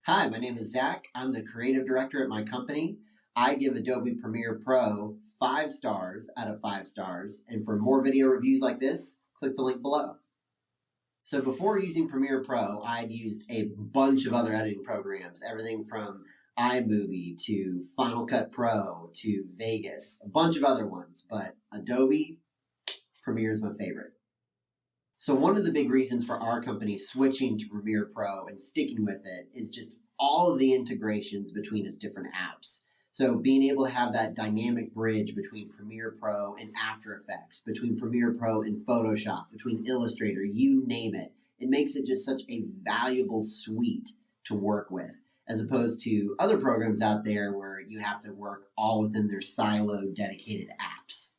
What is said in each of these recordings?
Hi, my name is Zach. I'm the creative director at my company. I give Adobe Premiere Pro 5 stars out of 5 stars. And for more video reviews like this, click the link below. So before using Premiere Pro, I'd used a bunch of other editing programs, everything from iMovie to Final Cut Pro to Vegas, a bunch of other ones, but Adobe Premiere is my favorite. So one of the big reasons for our company switching to Premiere Pro and sticking with it is just all of the integrations between its different apps. So being able to have that dynamic bridge between Premiere Pro and After Effects, between Premiere Pro and Photoshop, between Illustrator, you name it, it makes it just such a valuable suite to work with, as opposed to other programs out there where you have to work all within their siloed, dedicated apps.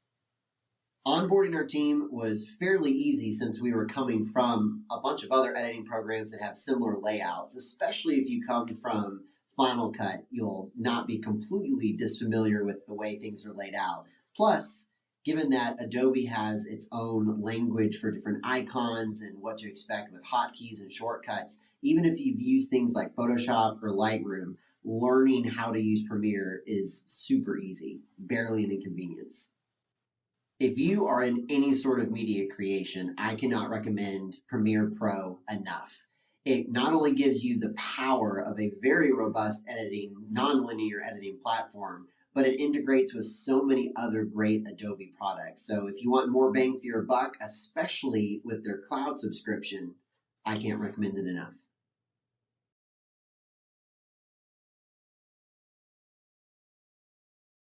Onboarding our team was fairly easy since we were coming from a bunch of other editing programs that have similar layouts, especially if you come from Final Cut, you'll not be completely disfamiliar with the way things are laid out. Plus, given that Adobe has its own language for different icons and what to expect with hotkeys and shortcuts, even if you've used things like Photoshop or Lightroom, learning how to use Premiere is super easy, barely an inconvenience. If you are in any sort of media creation, I cannot recommend Premiere Pro enough. It not only gives you the power of a very robust editing, nonlinear editing platform, but it integrates with so many other great Adobe products. So if you want more bang for your buck, especially with their cloud subscription, I can't recommend it enough.